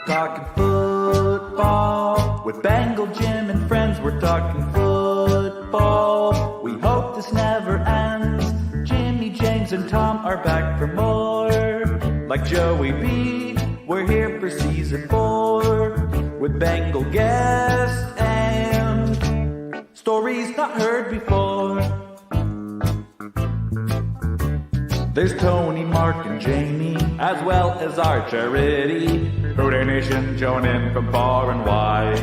Talking football with Bengal Jim and friends. We're talking football. We hope this never ends. Jimmy, James, and Tom are back for more. Like Joey B, we're here for season 4 with Bengal guests and stories not heard before. There's Tony, Mark, and Jamie, as well as our charity, Hooter Nation joining from far and wide.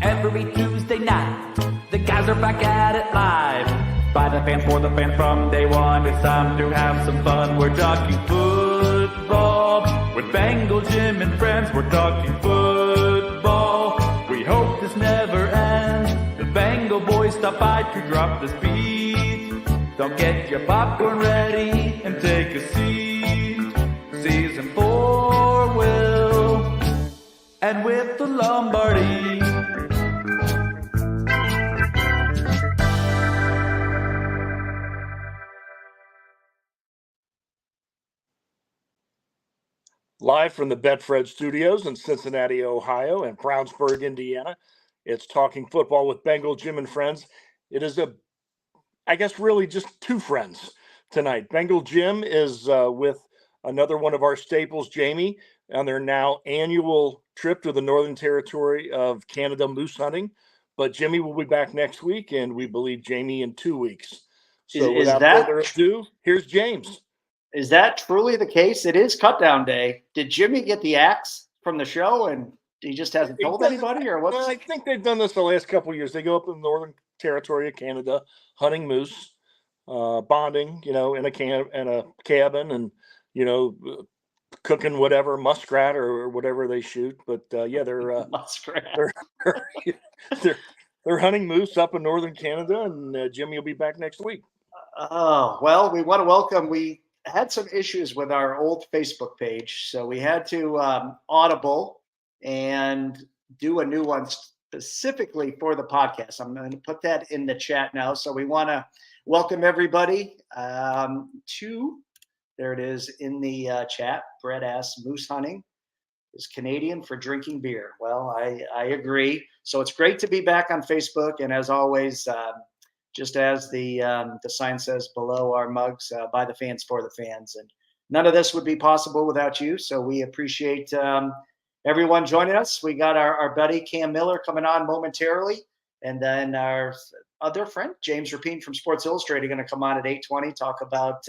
Every Tuesday night, the guys are back at it live. By the fans, for the fans, from day one, it's time to have some fun. We're talking football with Bengal Jim and friends. We're talking football. We hope this never ends. The Bengal boys stop by to drop the speed. Don't get your popcorn ready and take a seat. Season 4 will end with the Lombardi. Live from the Betfred Studios in Cincinnati, Ohio, and Brownsburg, Indiana, it's Talking Football with Bengal Jim and friends. It is I guess really just two friends tonight. Bengal Jim is with another one of our staples, Jamie, on their now annual trip to the Northern Territory of Canada moose hunting. But Jimmy will be back next week, and we believe Jamie in 2 weeks. So without further ado, here's James. Is that truly the case? It is Cutdown Day. Did Jimmy get the axe from the show, and he just hasn't told anybody, or what? I think they've done this the last couple of years. They go up in the Northern Territory of Canada, hunting moose, bonding, in a cabin, and cooking whatever muskrat or whatever they shoot. But they're muskrat. They're hunting moose up in Northern Canada, and Jimmy will be back next week. Oh, well, we want to welcome. We had some issues with our old Facebook page, so we had to audible and do a new one specifically for the podcast. I'm going to put that in the chat now. So we want to welcome everybody to, there it is in the chat. Brett asks, moose hunting is Canadian for drinking beer. Well, I agree. So it's great to be back on Facebook. And as always, just as the sign says below our mugs, by the fans, for the fans. And none of this would be possible without you. So we appreciate everyone joining us. We got our buddy Cam Miller coming on momentarily. And then our other friend, James Rapien from Sports Illustrated, going to come on at 8:20, talk about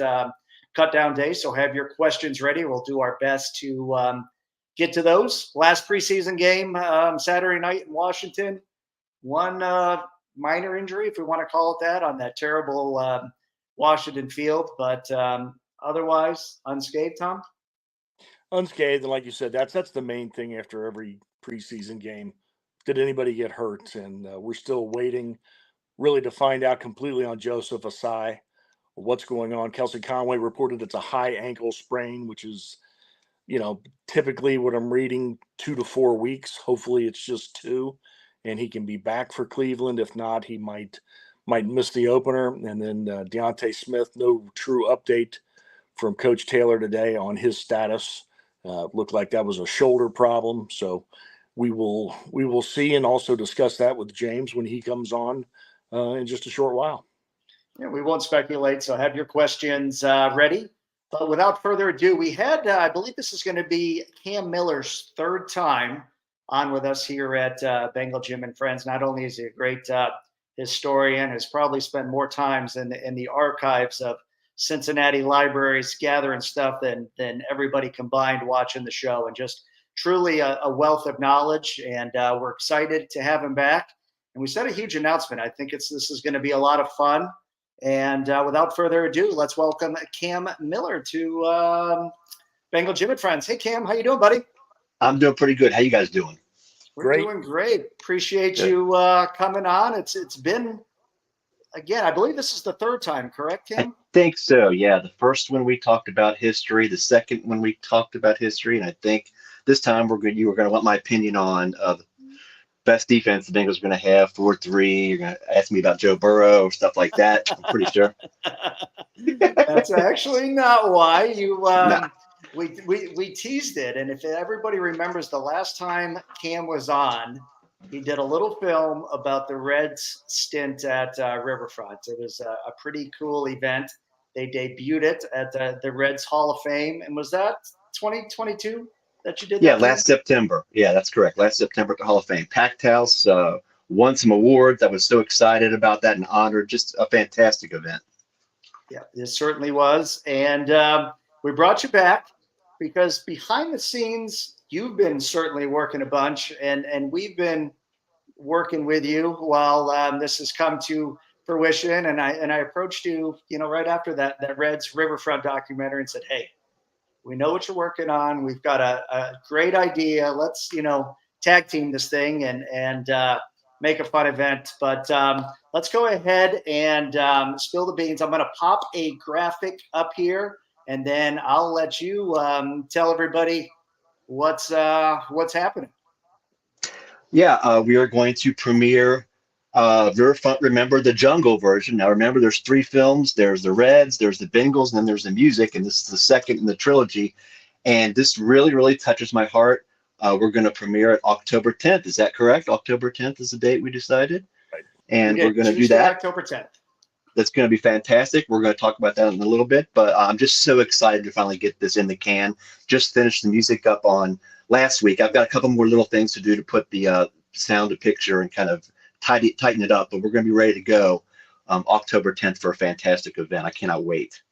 Cutdown Day. So have your questions ready. We'll do our best to get to those. Last preseason game Saturday night in Washington. One minor injury, if we want to call it that, on that terrible Washington field. But otherwise, unscathed, Tom? Unscathed, and like you said, that's the main thing after every preseason game. Did anybody get hurt? And we're still waiting really to find out completely on Joseph Asai what's going on. Kelsey Conway reported it's a high ankle sprain, which is, typically what I'm reading 2 to 4 weeks. Hopefully it's just 2, and he can be back for Cleveland. If not, he might miss the opener. And then Deontay Smith, no true update from Coach Taylor today on his status. Looked like that was a shoulder problem. So we will see, and also discuss that with James when he comes on in just a short while. Yeah, we won't speculate. So have your questions ready. But without further ado, we had, I believe this is going to be Cam Miller's 3rd time on with us here at Bengal Jim and Friends. Not only is he a great historian, has probably spent more times in the archives of Cincinnati libraries gathering stuff than everybody combined watching the show, and just truly a wealth of knowledge. And we're excited to have him back. And we said a huge announcement. I think this is going to be a lot of fun. And without further ado, let's welcome Cam Miller to Bengal Jim and Friends. Hey, Cam, how you doing, buddy? I'm doing pretty good. How you guys doing? We're doing great. Appreciate you coming on. It's been, again, I believe this is the 3rd time, correct, Cam? I think so, yeah. The first one we talked about history, the second one we talked about history, and I think this time you were going to want my opinion on the best defense the Bengals are going to have, 4-3. You're going to ask me about Joe Burrow or stuff like that, I'm pretty sure. That's actually not why. You we teased it, and if everybody remembers, the last time Cam was on, he did a little film about the Reds' stint at Riverfront. It was a pretty cool event. They debuted it at the Reds Hall of Fame, and was that 2022 that you did? Yeah, that, last September. Yeah, that's correct. Last September at the Hall of Fame. Packed house, won some awards. I was so excited about that and honored. Just a fantastic event. Yeah, it certainly was. And we brought you back because behind the scenes, you've been certainly working a bunch, and we've been working with you while this has come to fruition. And I approached you, right after that Reds Riverfront documentary and said, hey, we know what you're working on. We've got a great idea. Let's, tag team this thing and make a fun event. But let's go ahead and spill the beans. I'm going to pop a graphic up here, and then I'll let you tell everybody what's happening. Yeah, we are going to premiere Riverfront Remember the Jungle version. Now, remember, there's 3 films. There's the Reds, there's the Bengals, and then there's the music, and this is the second in the trilogy. And this really, really touches my heart. We're going to premiere it October 10th. Is that correct? October 10th is the date we decided. Right. And we're going to do that. October 10th. That's going to be fantastic. We're going to talk about that in a little bit, but I'm just so excited to finally get this in the can. Just finished the music up on last week. I've got a couple more little things to do to put the sound to picture and kind of tighten it up, but we're going to be ready to go October 10th for a fantastic event. I cannot wait.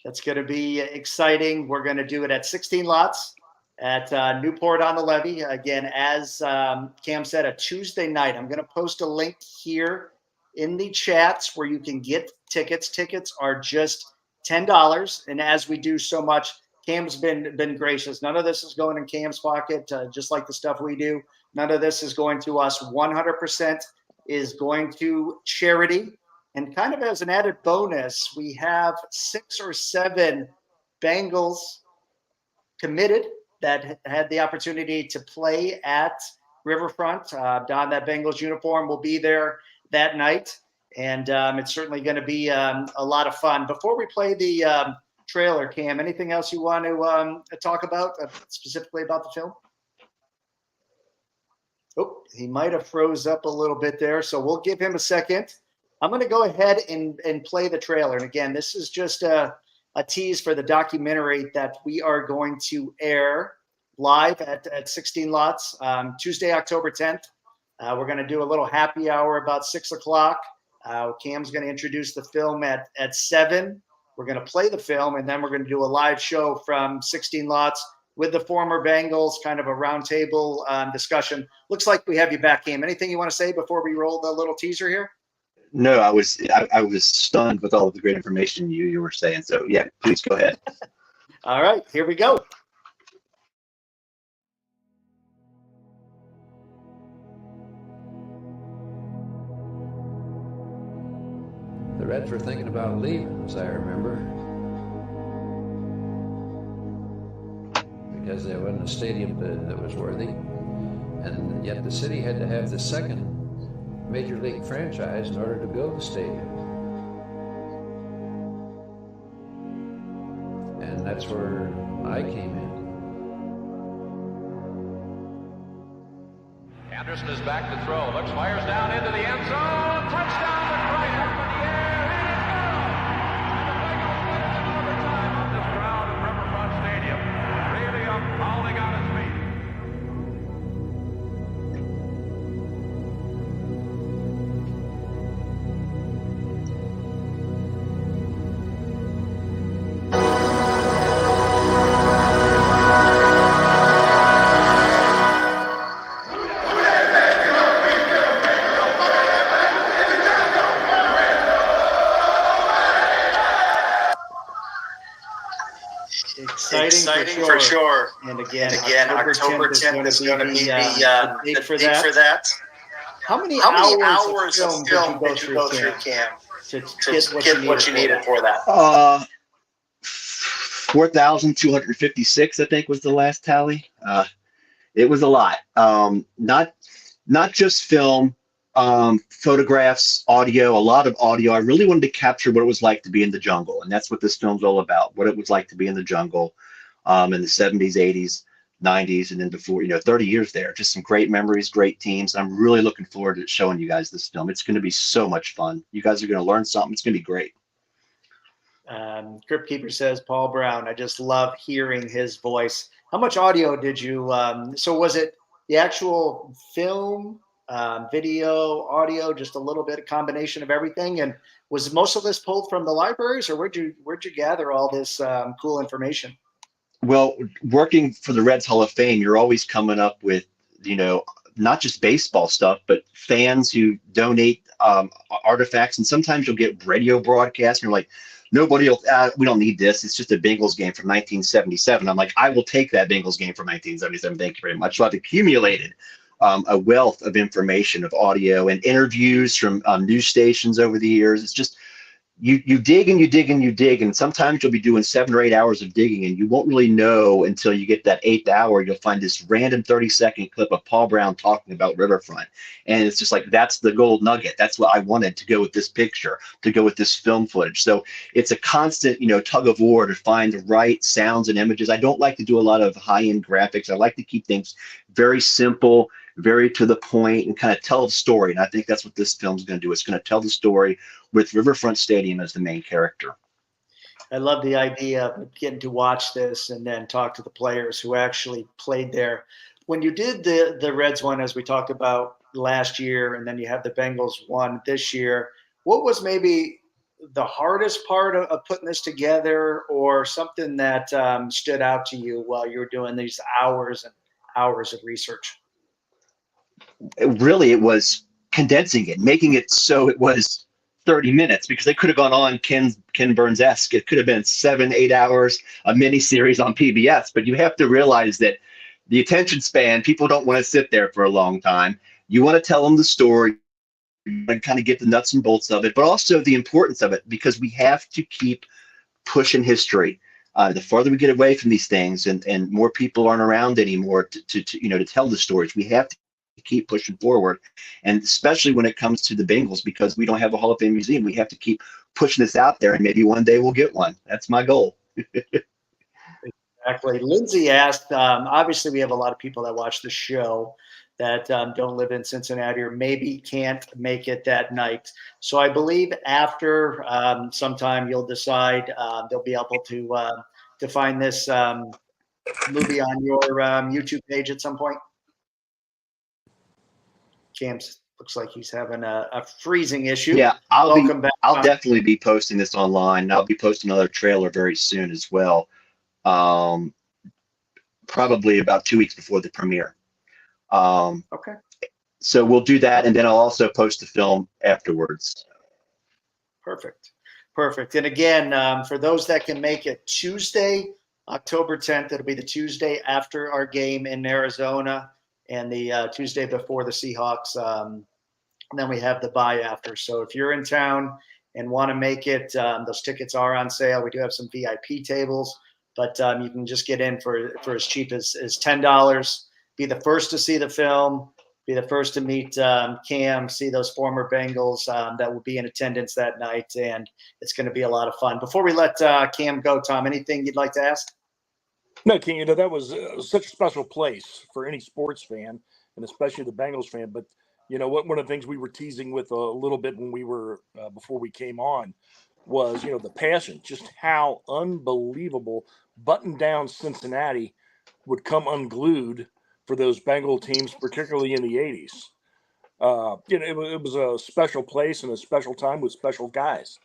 That's going to be exciting. We're going to do it at 16 Lots at Newport on the Levee. Again, as Cam said, a Tuesday night. I'm going to post a link here in the chats where you can get tickets. Tickets are just $10. And as we do so much, Cam's been gracious. None of this is going in Cam's pocket, just like the stuff we do. None of this is going to us. 100% is going to charity. And kind of as an added bonus, we have 6 or 7 Bengals committed that had the opportunity to play at Riverfront. Don that Bengals uniform will be there that night. And it's certainly going to be a lot of fun. Before we play the trailer, Cam, anything else you want to talk about, specifically about the film? Oh, he might have froze up a little bit there, so we'll give him a second. I'm going to go ahead and play the trailer. And again, this is just a tease for the documentary that we are going to air live at 16 Lots Tuesday, October 10th. We're going to do a little happy hour about 6 o'clock. Cam's going to introduce the film at 7. We're going to play the film, and then we're going to do a live show from 16 Lots with the former Bengals, kind of a roundtable discussion. Looks like we have you back, Cam. Anything you want to say before we roll the little teaser here? No, I was stunned with all of the great information you were saying. So yeah, please go ahead. All right, here we go. The Reds were thinking about leaving, as I remember, because there wasn't a stadium that was worthy, and yet the city had to have the second major league franchise in order to build the stadium. And that's where I came in. Anderson is back to throw. Looks, fires down into the end zone. Touchdown to Christ up in the air. And the Bengals win it in overtime on this crowd at Riverfront Stadium. Really pounding on his feet. Exciting for sure. And again, October 10th is going to be the date for that. How many hours of film did you go through, Cam, to get what you needed for that? 4,256, I think, was the last tally. It was a lot. Not just film, photographs, audio, a lot of audio. I really wanted to capture what it was like to be in the jungle, and that's what this film's all about, what it was like to be in the jungle. in the 70s, 80s, 90s, and then before, 30 years there. Just some great memories, great teams. I'm really looking forward to showing you guys this film. It's going to be so much fun. You guys are going to learn something. It's going to be great. Crypt Keeper says, Paul Brown, I just love hearing his voice. How much audio did you, so was it the actual film, video, audio, just a little bit of combination of everything? And was most of this pulled from the libraries, or where'd you gather all this cool information? Well, working for the Reds Hall of Fame, you're always coming up with, not just baseball stuff, but fans who donate artifacts. And sometimes you'll get radio broadcasts and you're like, we don't need this. It's just a Bengals game from 1977. I'm like, I will take that Bengals game from 1977. Thank you very much. So I've accumulated a wealth of information, of audio and interviews from news stations over the years. It's just, you dig and you dig and you dig, and sometimes you'll be doing 7 or 8 hours of digging, and you won't really know until you get that 8th hour. You'll find this random 30-second clip of Paul Brown talking about Riverfront, and it's just like, that's the gold nugget. That's what I wanted to go with this picture, to go with this film footage. So it's a constant, tug of war to find the right sounds and images. I don't like to do a lot of high-end graphics. I like to keep things very simple, very to the point, and kind of tell the story. And I think that's what this film's going to do. It's going to tell the story with Riverfront Stadium as the main character. I love the idea of getting to watch this and then talk to the players who actually played there. When you did the Reds one, as we talked about last year, and then you have the Bengals one this year, what was maybe the hardest part of putting this together, or something that stood out to you while you were doing these hours and hours of research? It was condensing it, making it so it was 30 minutes, because they could have gone on Ken Burns-esque. It could have been 7-8 hours, a mini series on PBS, but you have to realize that the attention span, people don't want to sit there for a long time. You want to tell them the story and kind of get the nuts and bolts of it, but also the importance of it, because we have to keep pushing history. The farther we get away from these things, and more people aren't around anymore to tell the stories, we have to keep pushing forward. And especially when it comes to the Bengals, because we don't have a Hall of Fame museum, we have to keep pushing this out there, and maybe one day we'll get one. That's my goal. Exactly. Lindsay asked, obviously we have a lot of people that watch the show that don't live in Cincinnati, or maybe can't make it that night. So I believe after sometime you'll decide they'll be able to find this movie on your YouTube page at some point. Cam's looks like he's having a freezing issue. Yeah, Welcome back. I'll definitely be posting this online. I'll be posting another trailer very soon as well. Probably about 2 weeks before the premiere. Okay. So we'll do that, and then I'll also post the film afterwards. Perfect. And again, for those that can make it, Tuesday, October 10th, it'll be the Tuesday after our game in Arizona, and the Tuesday before the Seahawks. And then we have the bye after. So if you're in town and want to make it, those tickets are on sale. We do have some VIP tables, but you can just get in for as cheap as $10. Be the first to see the film, be the first to meet Cam, see those former Bengals that will be in attendance that night, and it's going to be a lot of fun. Before we let Cam go, Tom, anything you'd like to ask? No, King, that was such a special place for any sports fan, and especially the Bengals fan. But one of the things we were teasing with a little bit when we were before we came on was the passion, just how unbelievable button down Cincinnati would come unglued for those Bengal teams, particularly in the 80s. It was a special place and a special time with special guys.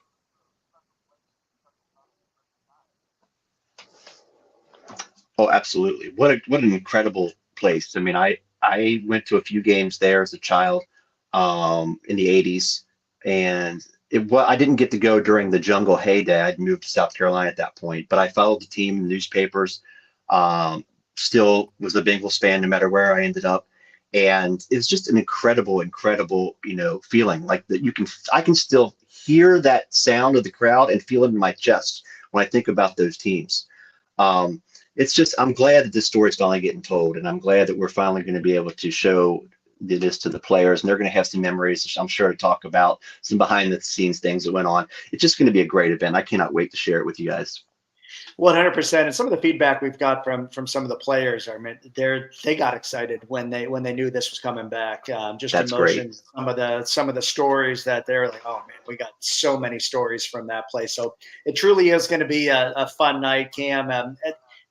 Oh, absolutely. What an incredible place. I mean, I went to a few games there as a child in the 80s, and I didn't get to go during the jungle heyday. I'd moved to South Carolina at that point, but I followed the team in the newspapers. Still was a Bengals fan no matter where I ended up, and it's just an incredible feeling, like that I can still hear that sound of the crowd and feel it in my chest when I think about those teams. It's just, I'm glad that this story is finally getting told, and I'm glad that we're finally going to be able to show this to the players, and they're going to have some memories, I'm sure, to talk about some behind the scenes things that went on. It's just going to be a great event. I cannot wait to share it with you guys. 100%. And some of the feedback we've got from some of the players, I mean, they got excited when they knew this was coming back. Just That's emotions. Some of the stories that they're like, oh man, we got so many stories from that place. So it truly is going to be a fun night, Cam.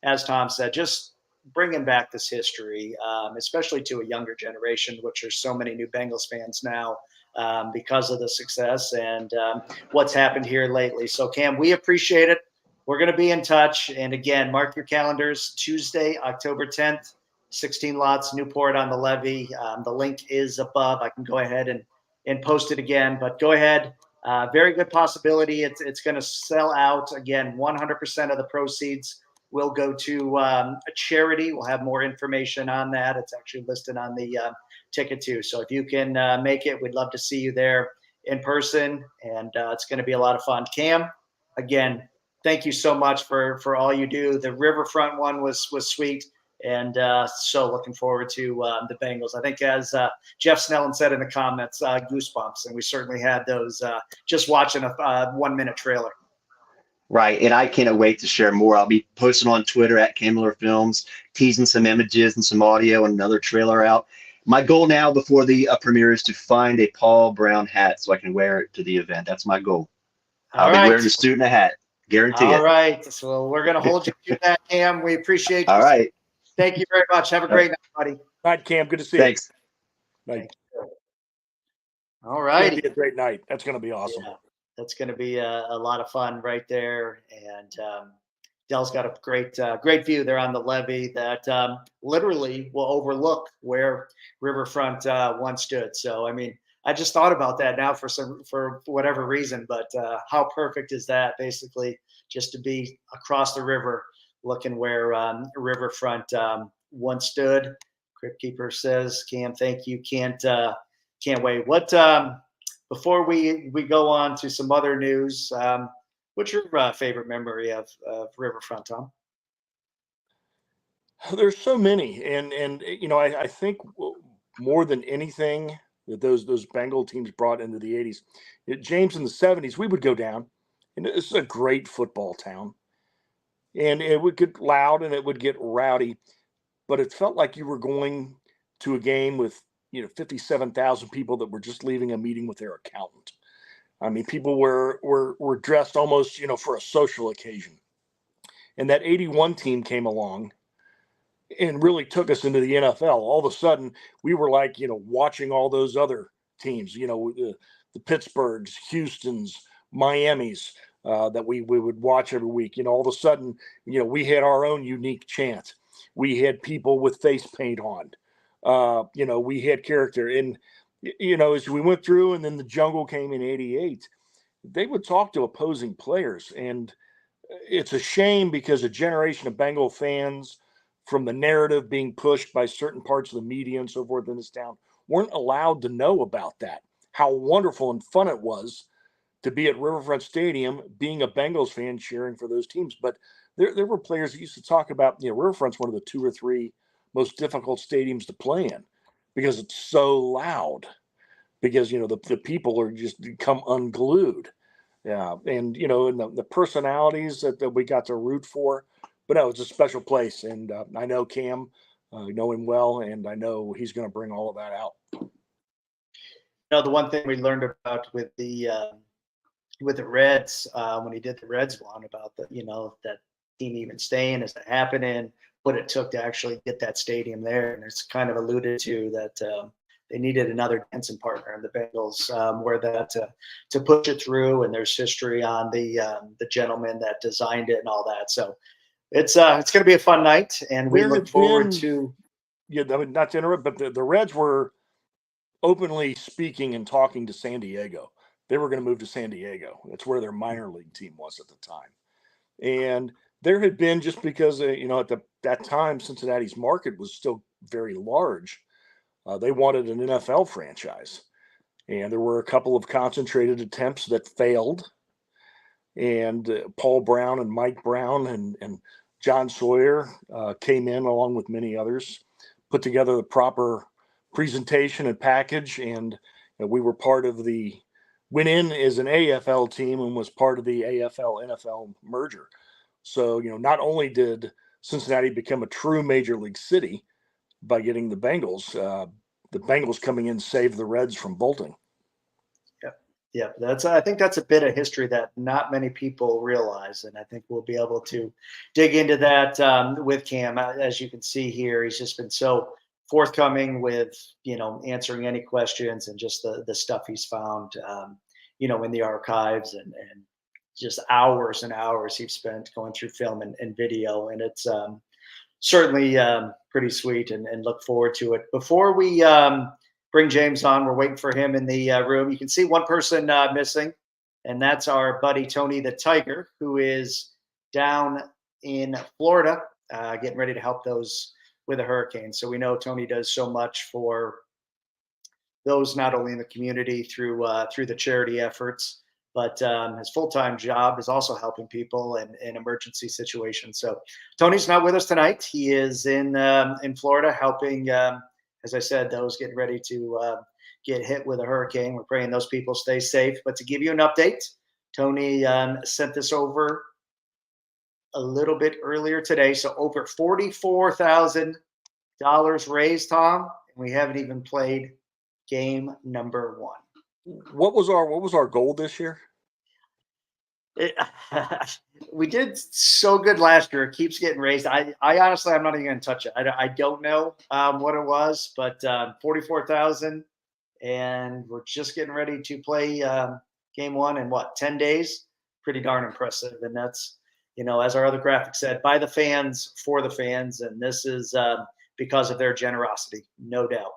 As Tom said, just bringing back this history, especially to a younger generation, which there's so many new Bengals fans now. Because of the success and what's happened here lately. So, Cam, we appreciate it. We're going to be in touch. And again, mark your calendars, Tuesday, October 10th, 16 lots, Newport on the levee. The link is above. I can go ahead and post it again, but go ahead. Very good possibility. It's going to sell out. Again, 100% of the proceeds will go to a charity. We'll have more information on that. It's actually listed on the ticket too. So if you can make it, we'd love to see you there in person. And it's going to be a lot of fun. Cam, again, thank you so much for all you do. The Riverfront one was sweet. And so looking forward to the Bengals. I think as Jeff Snellen said in the comments, goosebumps. And we certainly had those just watching a 1-minute trailer. Right, and I cannot wait to share more. I'll be posting on Twitter at Miller Films, teasing some images and some audio and another trailer out. My goal now before the premiere is to find a Paul Brown hat so I can wear it to the event. That's my goal. I'll be wearing the student hat, guarantee it. All right, so we're going to hold you to that, Cam. We appreciate you. All right. Thank you very much. Have a great night, buddy. All right, Cam. Good to see Thanks. you. Thanks. All right. It's going to be a great night. That's going to be awesome. Yeah, that's going to be a lot of fun right there. And Dell's got a great view there on the levee that literally will overlook where Riverfront once stood. So, I mean, I just thought about that now for whatever reason, but how perfect is that? Basically, just to be across the river, looking where Riverfront once stood. Crypt Keeper says, "Cam, thank you. Can't wait." What before we go on to some other news? What's your favorite memory of Riverfront, Tom? There's so many, and you know, I think more than anything that those Bengal teams brought into the 80s. James, in the 70s, we would go down, and this is a great football town, and it would get loud and it would get rowdy, but it felt like you were going to a game with 57,000 people that were just leaving a meeting with their accountant. I mean, people were dressed almost for a social occasion, and that 81 team came along and really took us into the NFL. All of a sudden, we were like, watching all those other teams, the Pittsburghs, Houstons, Miamis, that we would watch every week. All of a sudden, we had our own unique chant. We had people with face paint on. We had character. And, as we went through, and then the Jungle came in 88, they would talk to opposing players. And it's a shame because a generation of Bengal fans, from the narrative being pushed by certain parts of the media and so forth in this town, weren't allowed to know about that. How wonderful and fun it was to be at Riverfront Stadium, being a Bengals fan, cheering for those teams. But there were players that used to talk about, Riverfront's one of the 2 or 3 most difficult stadiums to play in because it's so loud, because, the people are just become unglued. Yeah. And, and the personalities that we got to root for. But no, it's a special place, and I know Cam, know him well, and I know he's going to bring all of that out. The one thing we learned about with the Reds when he did the Reds one about that team even staying, is it happening, what it took to actually get that stadium there, and it's kind of alluded to that they needed another dancing partner in the Bengals, where that to push it through, and there's history on the gentleman that designed it and all that. So. It's going to be a fun night, and we look forward to. Yeah, I mean, not to interrupt, but the Reds were openly speaking and talking to San Diego. They were going to move to San Diego. That's where their minor league team was at the time. And there had been, just because at that time Cincinnati's market was still very large, they wanted an NFL franchise, and there were a couple of concentrated attempts that failed. And Paul Brown and Mike Brown and John Sawyer came in, along with many others, put together the proper presentation and package. And we were part of went in as an AFL team and was part of the AFL-NFL merger. So, not only did Cincinnati become a true major league city by getting the Bengals coming in saved the Reds from bolting. Yeah, I think that's a bit of history that not many people realize, and I think we'll be able to dig into that with Cam. As you can see here, he's just been so forthcoming with answering any questions and just the stuff he's found in the archives, and just hours and hours he's spent going through film and video, and it's certainly pretty sweet, and look forward to it. Before we bring James on, we're waiting for him in the room. You can see one person missing, and that's our buddy Tony the Tiger, who is down in Florida getting ready to help those with a hurricane. So we know Tony does so much for those not only in the community through the charity efforts, but his full-time job is also helping people in emergency situations. So Tony's not with us tonight. He is in Florida helping, as I said, those getting ready to get hit with a hurricane. We're praying those people stay safe. But to give you an update, Tony sent this over a little bit earlier today. So over $44,000 raised, Tom, and we haven't even played game number 1. What was our goal this year? We did so good last year. It keeps getting raised. I honestly, I'm not even going to touch it. I don't know what it was, but 44,000, and we're just getting ready to play game 1 in 10 days. Pretty darn impressive. And that's, as our other graphic said, by the fans, for the fans. And this is because of their generosity, no doubt.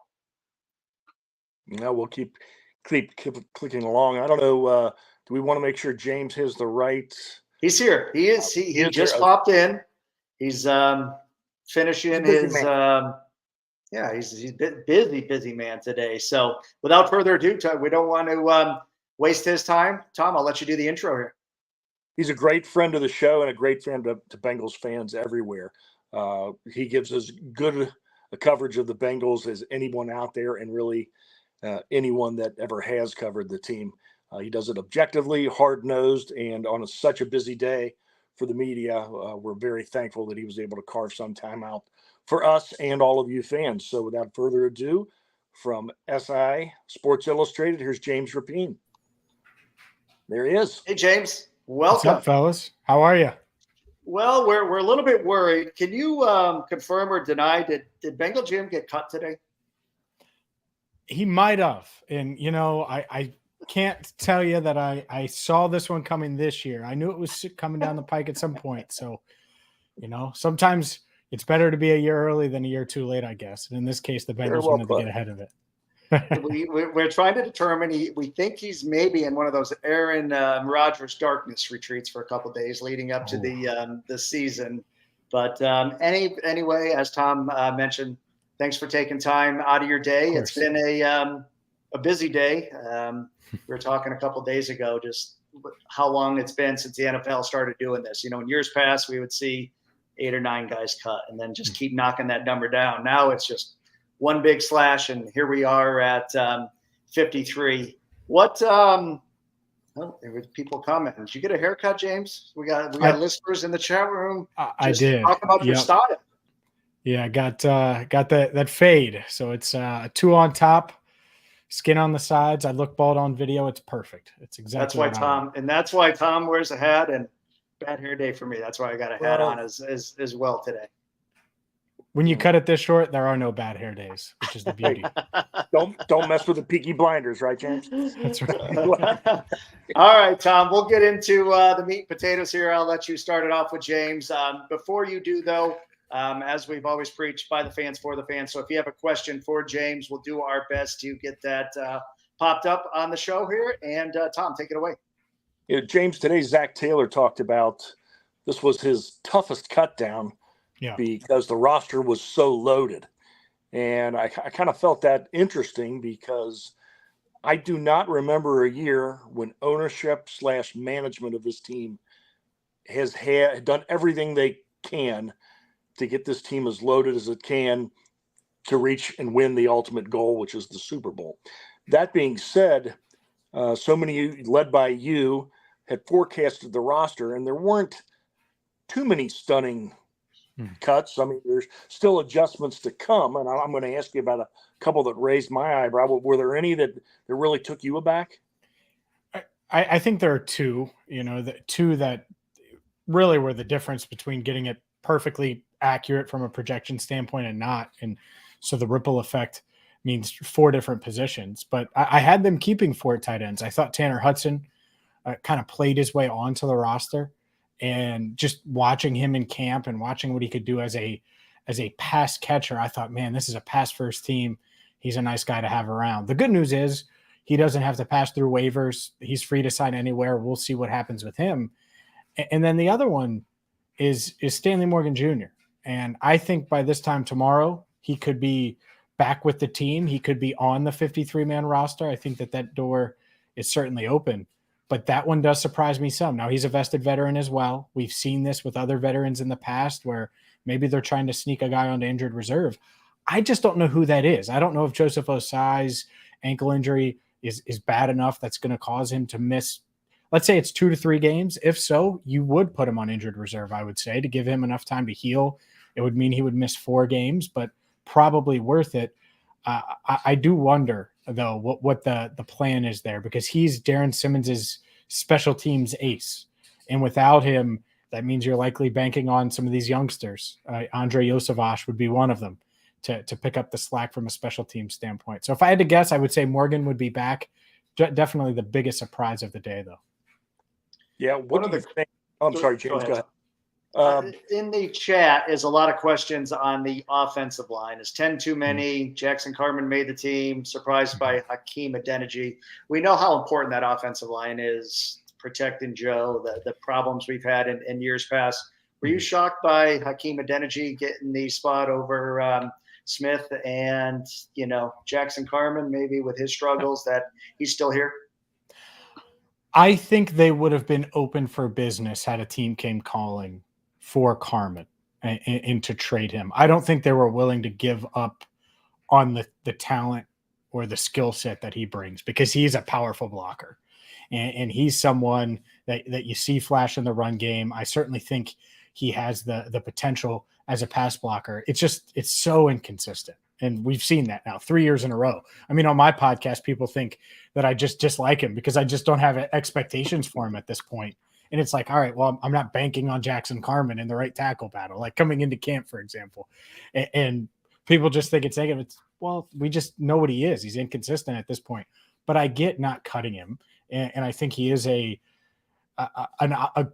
Yeah, we'll keep clicking along. I don't know. Do we want to make sure James has the right? He's here. He is. He just popped in. He's finishing his. He's a busy man today. So without further ado, we don't want to waste his time. Tom, I'll let you do the intro here. He's a great friend of the show and a great friend to Bengals fans everywhere. He gives as good a coverage of the Bengals as anyone out there, and really anyone that ever has covered the team. He does it objectively, hard-nosed, and on such a busy day for the media, we're very thankful that he was able to carve some time out for us and all of you fans. So without further ado, from SI Sports Illustrated, here's James Rapien. There he is. Hey, James. Welcome. What's up, fellas? How are you? Well, we're a little bit worried. Can you confirm or deny, did Bengal Jim get cut today? He might have. And, I can't tell you that I saw this one coming this year. I knew it was coming down the pike at some point. So, sometimes it's better to be a year early than a year too late, I guess. And in this case, the Bengals wanted to get ahead of it. We're trying to determine. We think he's maybe in one of those Aaron Rodgers darkness retreats for a couple of days leading up to the season. But anyway, as Tom mentioned, thanks for taking time out of your day. It's been a busy day. We were talking a couple of days ago just how long it's been since the NFL started doing this. In years past, we would see 8 or 9 guys cut and then just keep knocking that number down. Now it's just one big slash, and here we are at 53. What? There were people commenting. Did you get a haircut, James? We got listeners in the chat room. I did. Talk about your style. Yeah, I got that fade. So it's a 2 on top, skin on the sides. I look bald on video. It's perfect. It's exactly. That's why Tom wears a hat, and bad hair day for me. That's why I got a hat on as well today. When you cut it this short, there are no bad hair days, which is the beauty. Don't mess with the Peaky Blinders, right, James? That's right. All right, Tom, we'll get into the meat and potatoes here. I'll let you start it off with James. Before you do, though, as we've always preached, by the fans, for the fans. So if you have a question for James, we'll do our best to get that popped up on the show here. And Tom, take it away. James, today Zach Taylor talked about this was his toughest cut down. Yeah. Because the roster was so loaded. And I kind of felt that interesting because I do not remember a year when ownership / management of this team has done everything they can to get this team as loaded as it can to reach and win the ultimate goal, which is the Super Bowl. That being said, so many led by you had forecasted the roster, and there weren't too many stunning cuts. I mean, there's still adjustments to come, and I'm going to ask you about a couple that raised my eyebrow. Were there any that really took you aback? I think there are two, the two that really were the difference between getting it perfectly accurate from a projection standpoint and not. And so the ripple effect means 4 different positions, but I had them keeping 4 tight ends. I thought Tanner Hudson kind of played his way onto the roster, and just watching him in camp and watching what he could do as a pass catcher, I thought, man, this is a pass first team. He's a nice guy to have around. The good news is he doesn't have to pass through waivers. He's free to sign anywhere. We'll see what happens with him. And then the other one is Stanley Morgan Jr. And I think by this time tomorrow, he could be back with the team. He could be on the 53-man roster. I think that door is certainly open. But that one does surprise me some. Now, he's a vested veteran as well. We've seen this with other veterans in the past where maybe they're trying to sneak a guy onto injured reserve. I just don't know who that is. I don't know if Joseph Osai's ankle injury is bad enough that's going to cause him to miss, let's say it's 2 to 3 games. If so, you would put him on injured reserve, I would say, to give him enough time to heal. It would mean he would miss 4 games, but probably worth it. I do wonder, though, what the plan is there, because he's Darren Simmons's special teams ace. And without him, that means you're likely banking on some of these youngsters. Andre Yosavash would be one of them to pick up the slack from a special team standpoint. So if I had to guess, I would say Morgan would be back. Definitely the biggest surprise of the day, though. Yeah. What do you think? Oh, I'm sorry, James. Go ahead. In the chat is a lot of questions on the offensive line. Is 10 too many? Jackson Carman made the team. Surprised by Hakeem Adeniji. We know how important that offensive line is, protecting Joe, the problems we've had in years past. Were you shocked by Hakeem Adeniji getting the spot over Smith and, Jackson Carman, maybe with his struggles, that he's still here? I think they would have been open for business had a team came calling for Carman and to trade him. I don't think they were willing to give up on the talent or the skill set that he brings, because he's a powerful blocker. And he's someone that you see flash in the run game. I certainly think he has the potential as a pass blocker. It's so inconsistent. And we've seen that now 3 years in a row. I mean, on my podcast, people think that I just dislike him because I just don't have expectations for him at this point. And it's like, all right, well, I'm not banking on Jackson Carman in the right tackle battle, like coming into camp, for example. And people just think it's negative. Well, we just know what he is. He's inconsistent at this point. But I get not cutting him. And I think he is a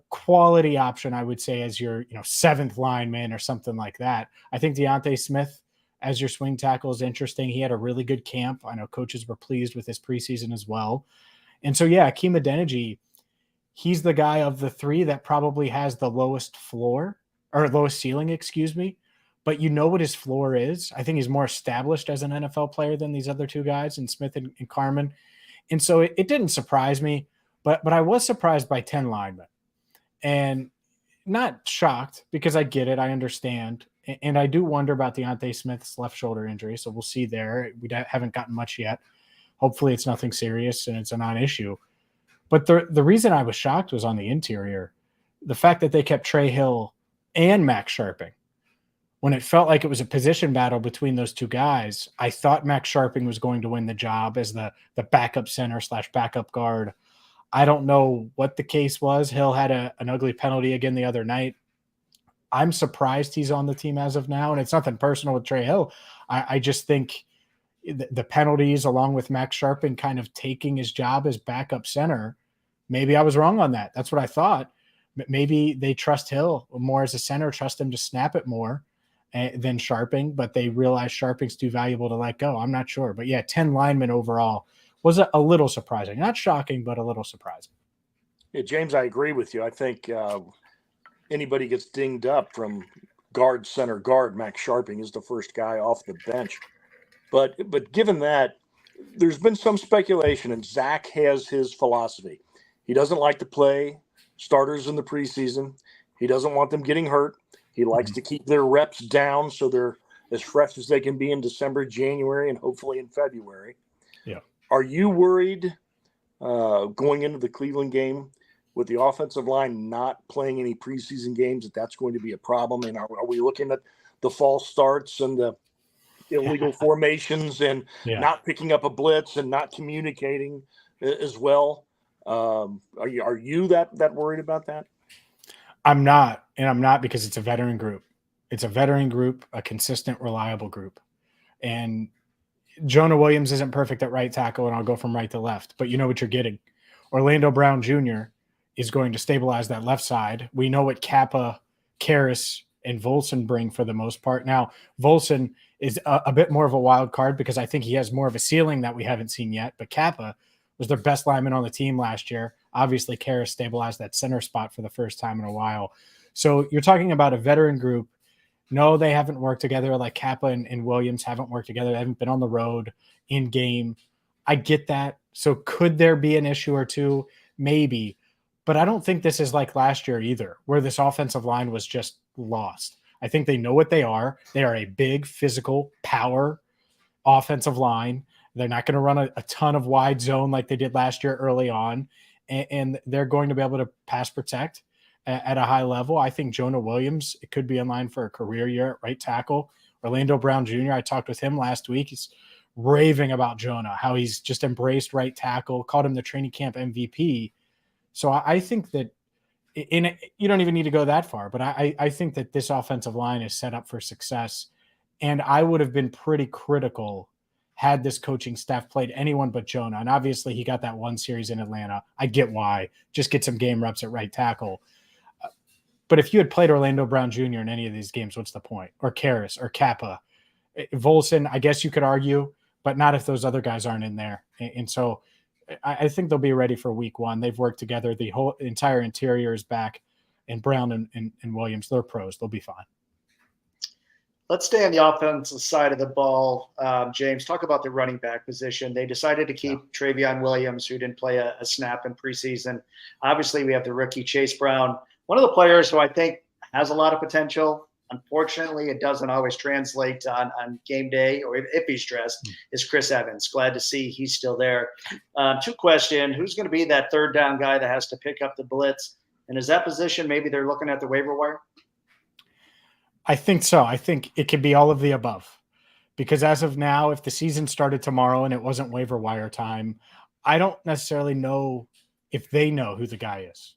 quality option, I would say, as your 7th lineman or something like that. I think Deontay Smith as your swing tackle is interesting. He had a really good camp. I know coaches were pleased with his preseason as well. And so, yeah, Hakeem Adeniji, he's the guy of the 3 that probably has the lowest floor, or lowest ceiling, excuse me. But you know what his floor is. I think he's more established as an NFL player than these other 2 guys, and Smith and Carman. And so it didn't surprise me, but I was surprised by 10 linemen, and not shocked, because I get it. I understand. And I do wonder about Deontay Smith's left shoulder injury. So we'll see there. We haven't gotten much yet. Hopefully it's nothing serious and it's a non-issue. But the reason I was shocked was on the interior. The fact that they kept Trey Hill and Max Sharping. When it felt like it was a position battle between those 2 guys, I thought Max Sharping was going to win the job as the backup center / backup guard. I don't know what the case was. Hill had an ugly penalty again the other night. I'm surprised he's on the team as of now, and it's nothing personal with Trey Hill. I just think the penalties, along with Max Sharping kind of taking his job as backup center, maybe I was wrong on that. That's what I thought. Maybe they trust Hill more as a center, trust him to snap it more than Sharping, but they realize Sharping's too valuable to let go. I'm not sure. But, yeah, 10 linemen overall was a little surprising. Not shocking, but a little surprising. Yeah, James, I agree with you. I think anybody gets dinged up from guard, center, guard, Max Sharping is the first guy off the bench. But given that, there's been some speculation, and Zach has his philosophy. He doesn't like to play starters in the preseason. He doesn't want them getting hurt. He likes to keep their reps down so they're as fresh as they can be in December, January, and hopefully in February. Yeah. Are you worried going into the Cleveland game with the offensive line not playing any preseason games, that's going to be a problem? And are we looking at the false starts and the illegal formations and not picking up a blitz and not communicating as well? Are you that worried about that? I'm not, and I'm not because it's a veteran group. It's a veteran group, a consistent, reliable group. And Jonah Williams isn't perfect at right tackle, and I'll go from right to left, but you know what you're getting. Orlando Brown Jr. is going to stabilize that left side. We know what Kappa, Karras, and Volson bring for the most part. Now, Volson is a bit more of a wild card because I think he has more of a ceiling that we haven't seen yet, but Kappa was their best lineman on the team last year. Obviously, Karras stabilized that center spot for the first time in a while. So you're talking about a veteran group. No, they haven't worked together like Kappa and Williams haven't worked together. They haven't been on the road in game. I get that. So could there be an issue or two? Maybe. But I don't think this is like last year either, where this offensive line was just lost. I think they know what they are. They are a big, physical, power offensive line. They're not going to run a ton of wide zone like they did last year early on. And they're going to be able to pass protect at a high level. I think Jonah Williams, it could be in line for a career year at right tackle. Orlando Brown Jr., I talked with him last week. He's raving about Jonah, how he's just embraced right tackle, called him the training camp MVP. So I think that you don't even need to go that far, but I think that this offensive line is set up for success. And I would have been pretty critical had this coaching staff played anyone but Jonah. And obviously he got that one series in Atlanta. I get why. Just get some game reps at right tackle. But if you had played Orlando Brown Jr. in any of these games, what's the point? Or Karras or Kappa. Volson, I guess you could argue, but not if those other guys aren't in there. And so I think they'll be ready for week one. They've worked together. The whole entire interior is back. And Brown and Williams, they're pros. They'll be fine. Let's stay on the offensive side of the ball. James, talk about the running back position. They decided to keep Travion Williams, who didn't play a snap in preseason. Obviously, we have the rookie Chase Brown, one of the players who I think has a lot of potential. Unfortunately, it doesn't always translate on game day or if he's dressed, is Chris Evans. Glad to see he's still there. Two questions. Who's going to be that third down guy that has to pick up the blitz? And is that position maybe they're looking at the waiver wire? I think so. I think it could be all of the above. Because as of now, if the season started tomorrow and it wasn't waiver wire time, I don't necessarily know if they know who the guy is.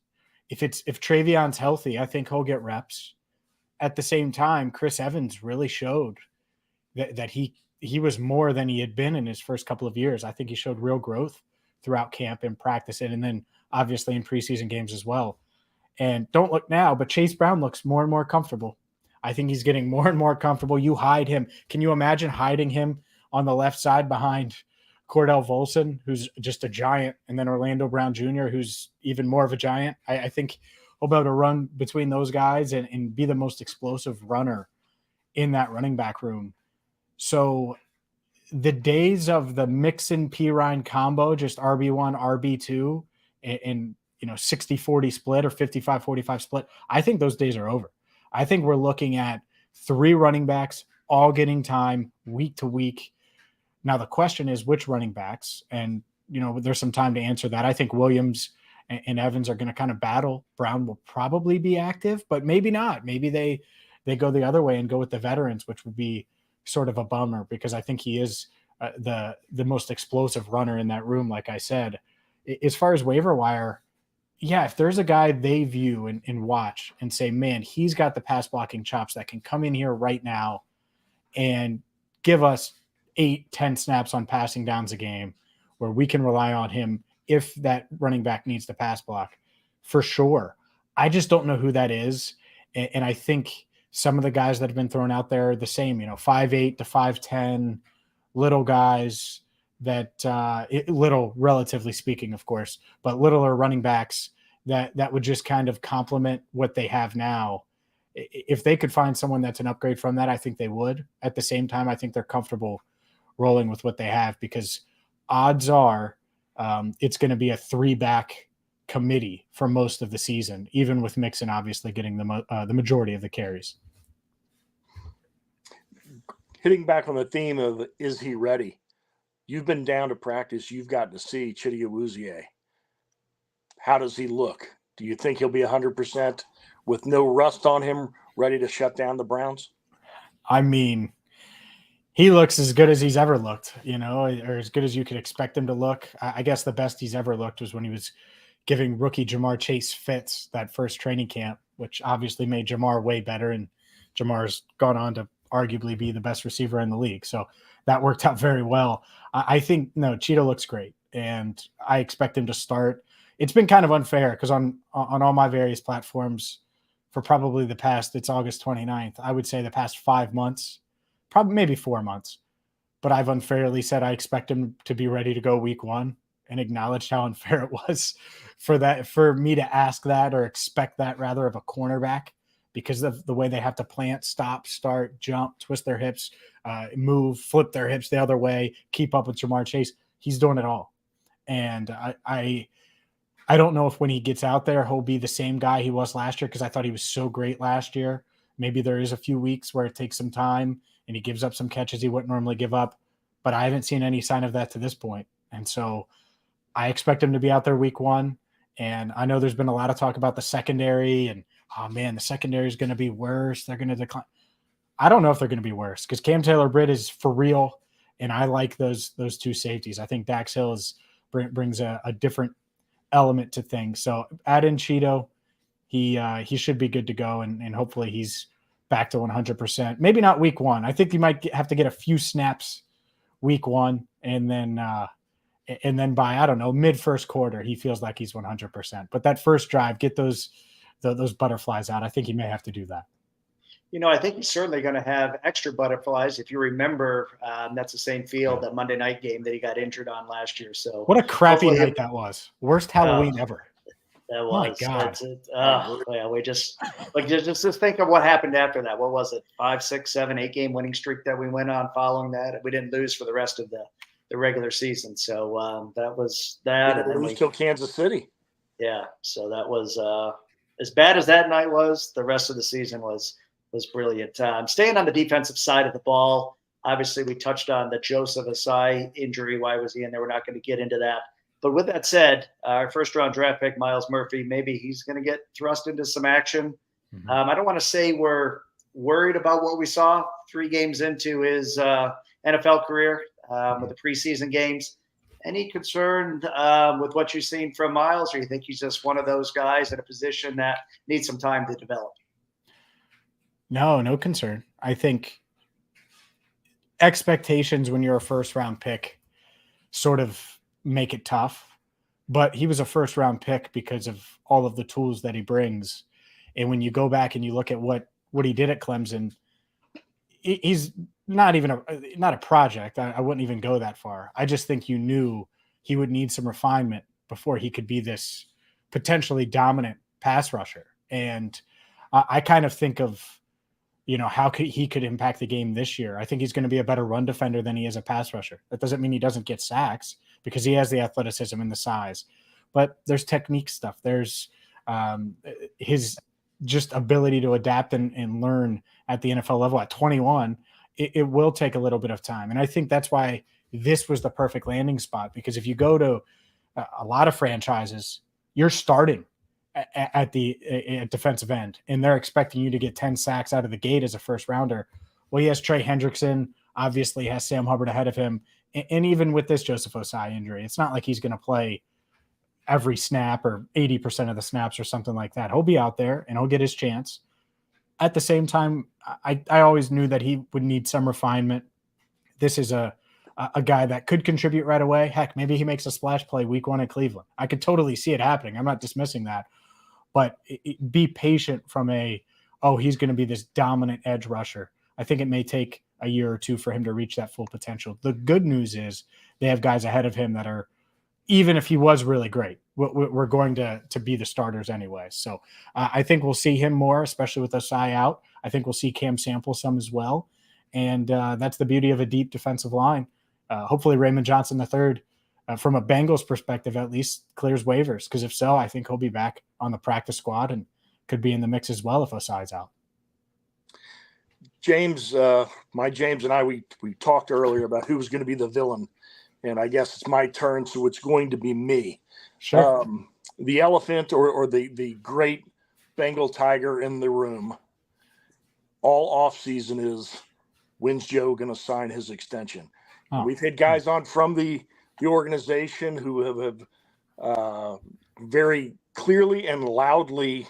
If Travion's healthy, I think he'll get reps. At the same time, Chris Evans really showed that he was more than he had been in his first couple of years. I think he showed real growth throughout camp and practice and then obviously in preseason games as well. And don't look now, but Chase Brown looks more and more comfortable. I think he's getting more and more comfortable. You hide him. Can you imagine hiding him on the left side behind Cordell Volson, who's just a giant, and then Orlando Brown Jr., who's even more of a giant? I think he'll be able to run between those guys and be the most explosive runner in that running back room. So the days of the Mixon Pirine combo, just RB1, RB2, and 60-40 split or 55-45 split, I think those days are over. I think we're looking at 3 running backs all getting time week to week. Now, the question is which running backs, and, there's some time to answer that. I think Williams and Evans are going to kind of battle. Brown will probably be active, but maybe not. Maybe they go the other way and go with the veterans, which would be sort of a bummer because I think he is the most explosive runner in that room, like I said. As far as waiver wire, yeah, if there's a guy they view and watch and say, man, he's got the pass blocking chops that can come in here right now and give us 8-10 snaps on passing downs a game where we can rely on him if that running back needs to pass block, for sure. I just don't know who that is. And I think some of the guys that have been thrown out there are the same, 5'8" to 5'10", little guys that little, relatively speaking, of course, but littler running backs that would just kind of complement what they have now. If they could find someone that's an upgrade from that, I think they would. At the same time, I think they're comfortable rolling with what they have because odds are it's going to be a 3-back committee for most of the season, even with Mixon obviously getting the majority of the carries. Hitting back on the theme of is he ready? You've been down to practice. You've gotten to see Chidi Awuzie. How does he look? Do you think he'll be 100% with no rust on him, ready to shut down the Browns? I mean, he looks as good as he's ever looked, or as good as you could expect him to look. I guess the best he's ever looked was when he was giving rookie Jamar Chase fits that first training camp, which obviously made Jamar way better. And Jamar's gone on to arguably be the best receiver in the league. So that worked out very well. I think, no, Cheeto looks great, and I expect him to start. It's been kind of unfair because on all my various platforms for probably the past, it's August 29th, I would say the past 5 months, probably maybe 4 months, but I've unfairly said I expect him to be ready to go week 1 and acknowledged how unfair it was for me to ask that or expect that rather of a cornerback because of the way they have to plant, stop, start, jump, twist their hips, move, flip their hips the other way, keep up with Jamar Chase. He's doing it all. And I don't know if when he gets out there, he'll be the same guy he was last year because I thought he was so great last year. Maybe there is a few weeks where it takes some time and he gives up some catches he wouldn't normally give up, but I haven't seen any sign of that to this point. And so I expect him to be out there week 1. And I know there's been a lot of talk about the secondary and, oh man, the secondary is going to be worse. They're going to decline. I don't know if they're going to be worse because Cam Taylor-Britt is for real. And I like those two safeties. I think Dax Hill brings a different element to things. So add in Cheeto, he should be good to go. And hopefully he's back to 100%. Maybe not week 1. I think he might have to get a few snaps week 1. And then by, I don't know, mid first quarter, he feels like he's 100%. But that first drive, get those butterflies out. I think he may have to do that. I think he's certainly going to have extra butterflies. If you remember, that's the same field, that Monday night game that he got injured on last year. So what a crappy night that was. Worst Halloween ever. That was. My God. Yeah, we just think of what happened after that. What was it? 5, 6, 7, 8 game winning streak that we went on following that. We didn't lose for the rest of the regular season. So that was that. We didn't lose till Kansas City. Yeah. So that was as bad as that night was. The rest of the season was brilliant. Staying on the defensive side of the ball, obviously we touched on the Joseph Asai injury. Why was he in there? We're not going to get into that. But with that said, our first-round draft pick, Myles Murphy, maybe he's going to get thrust into some action. Mm-hmm. I don't want to say we're worried about what we saw 3 games into his NFL career with the preseason games. Any concern with what you've seen from Myles, or you think he's just one of those guys in a position that needs some time to develop? No concern. I think expectations when you're a first-round pick sort of make it tough, but he was a first-round pick because of all of the tools that he brings. And when you go back and you look at what he did at Clemson, he's not a project. I wouldn't even go that far. I just think you knew he would need some refinement before he could be this potentially dominant pass rusher. And I kind of think of, how he could impact the game this year. I think he's going to be a better run defender than he is a pass rusher. That doesn't mean he doesn't get sacks because he has the athleticism and the size, but there's technique stuff. There's his just ability to adapt and learn at the NFL level at 21. It will take a little bit of time. And I think that's why this was the perfect landing spot, because if you go to a lot of franchises, you're starting at defensive end, and they're expecting you to get 10 sacks out of the gate as a first rounder. Well, he has Trey Hendrickson, obviously has Sam Hubbard ahead of him. And even with this Joseph Osai injury, it's not like he's going to play every snap or 80% of the snaps or something like that. He'll be out there and he'll get his chance. At the same time, I always knew that he would need some refinement. This is a guy that could contribute right away. Heck, maybe he makes a splash play week 1 at Cleveland. I could totally see it happening. I'm not dismissing that. But be patient from he's going to be this dominant edge rusher. I think it may take a year or 2 for him to reach that full potential. The good news is they have guys ahead of him that are, even if he was really great, we're going to be the starters anyway. So I think we'll see him more, especially with Osai out. I think we'll see Cam Sample some as well. And that's the beauty of a deep defensive line. Hopefully Raymond Johnson III, from a Bengals perspective, at least clears waivers. Because if so, I think he'll be back on the practice squad and could be in the mix as well if Osai's out. James, James and I, we talked earlier about who was going to be the villain, and I guess it's my turn, so it's going to be me. Sure. the elephant or the great Bengal tiger in the room all off season is, when's Joe going to sign his extension? Oh. We've had guys on from the organization who have very clearly and loudly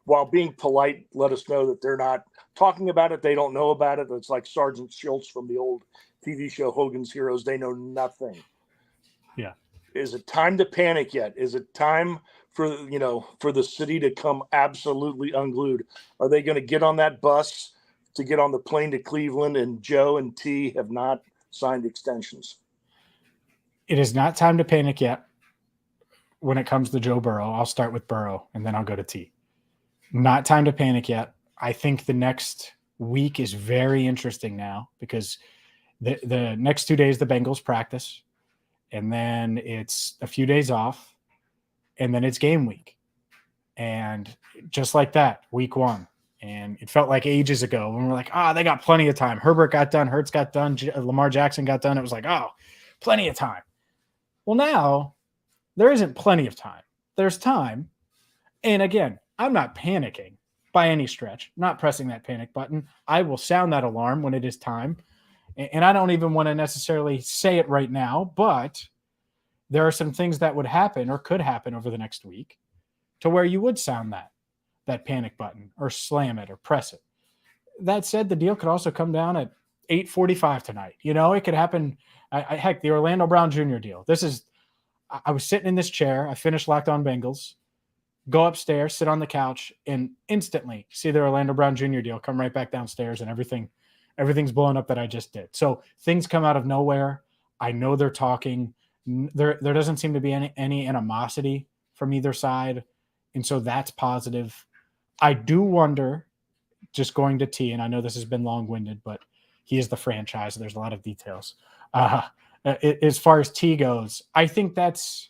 while being polite, let us know that they're not talking about it. They don't know about it. It's like Sergeant Schultz from the old TV show Hogan's Heroes. They know nothing. Yeah. Is it time to panic yet? Is it time for the city to come absolutely unglued? Are they going to get on that bus to get on the plane to Cleveland, and Joe and T have not signed extensions? It is not time to panic yet. When it comes to Joe Burrow, I'll start with Burrow and then I'll go to T. Not time to panic yet. I think the next week is very interesting now because the next 2 days the Bengals practice, and then it's a few days off, and then it's game week. And just like that, week one. And it felt like ages ago when we're like, they got plenty of time. Herbert got done, Hurts got done, Lamar Jackson got done. It was like, plenty of time. Well, now there isn't plenty of time. There's time. And again, I'm not panicking by any stretch, not pressing that panic button. I will sound that alarm when it is time. And I don't even want to necessarily say it right now, but there are some things that would happen or could happen over the next week to where you would sound that panic button or slam it or press it. That said, the deal could also come down at 8:45 tonight. It could happen. Heck, the Orlando Brown Jr. deal. I was sitting in this chair. I finished Locked On Bengals, go upstairs, sit on the couch, and instantly see the Orlando Brown Jr. deal come right back downstairs, and everything's blown up that I just did. So things come out of nowhere. I know they're talking. There doesn't seem to be any animosity from either side, and so that's positive. I do wonder, just going to T, and I know this has been long-winded, but he is the franchise. There's a lot of details. As far as T goes, I think that's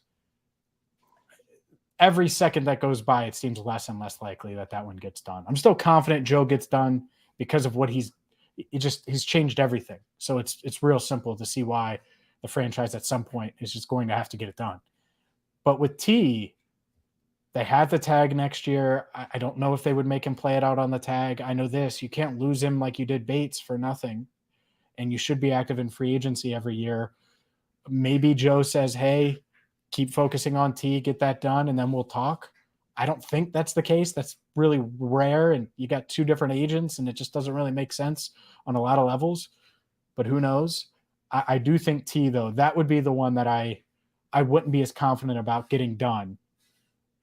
every second that goes by, it seems less and less likely that one gets done. I'm still confident Joe gets done because of what he's changed everything. So it's real simple to see why the franchise at some point is just going to have to get it done. But with T, they had the tag next year. I don't know if they would make him play it out on the tag. I know this, you can't lose him like you did Bates for nothing. And you should be active in free agency every year. Maybe Joe says, hey, keep focusing on T, get that done, and then we'll talk. I don't think that's the case. That's really rare, and you got two different agents, and it just doesn't really make sense on a lot of levels. But who knows? I do think T, though, that would be the one that I wouldn't be as confident about getting done.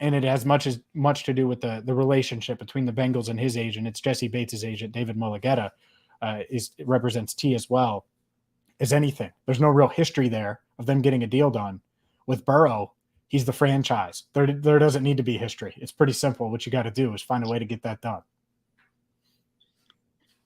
And it has much to do with the relationship between the Bengals and his agent. It's Jesse Bates' agent, David Mulligetta, represents T as well as anything. There's no real history there of them getting a deal done. With Burrow, he's the franchise. There doesn't need to be history. It's pretty simple. What you got to do is find a way to get that done.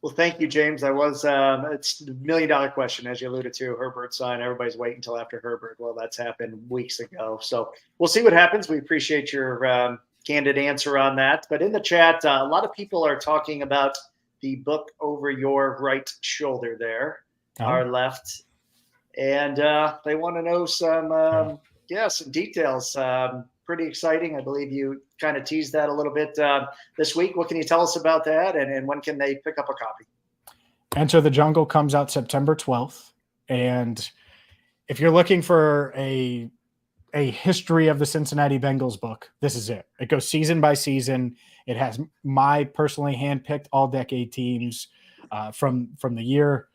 Well, thank you, James. It's a $1 million question, as you alluded to. Herbert signed. Everybody's waiting until after Herbert. Well, that's happened weeks ago. So we'll see what happens. We appreciate your candid answer on that. But in the chat, a lot of people are talking about the book over your right shoulder there, our left. And they want to know some details. Pretty exciting. I believe you kind of teased that a little bit this week. What can you tell us about that, and when can they pick up a copy? Enter the Jungle comes out September 12th. And if you're looking for a history of the Cincinnati Bengals book, this is it. It goes season by season. It has my personally handpicked all-decade teams from the year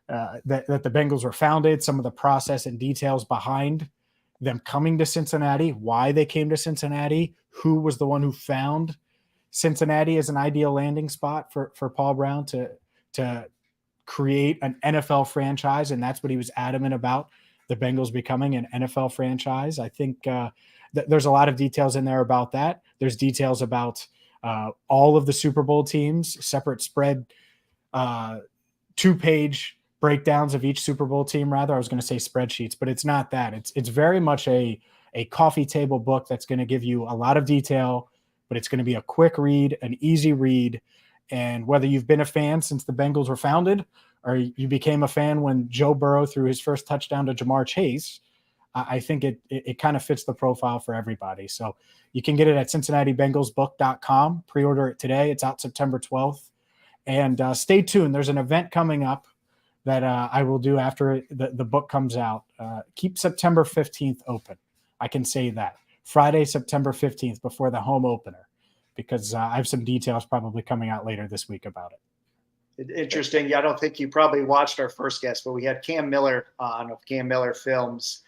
that the Bengals were founded, some of the process and details behind them coming to Cincinnati, why they came to Cincinnati, who was the one who found Cincinnati as an ideal landing spot for Paul Brown to create an NFL franchise. And that's what he was adamant about, the Bengals becoming an NFL franchise. I think there's a lot of details in there about that. There's details about all of the Super Bowl teams, separate spread, 2-page breakdowns of each Super Bowl team, rather. I was going to say spreadsheets, but it's not that. It's very much a coffee table book that's going to give you a lot of detail, but it's going to be a quick read, an easy read. And whether you've been a fan since the Bengals were founded or you became a fan when Joe Burrow threw his first touchdown to Jamar Chase, I think it kind of fits the profile for everybody. So you can get it at CincinnatiBengalsBook.com. Pre-order it today. It's out September 12th. And stay tuned. There's an event coming up that I will do after the book comes out. Keep September 15th open. I can say that. Friday, September 15th, before the home opener, because I have some details probably coming out later this week about it. Interesting. Yeah, I don't think you probably watched our first guest, but we had Cam Miller on of Cam Miller Films,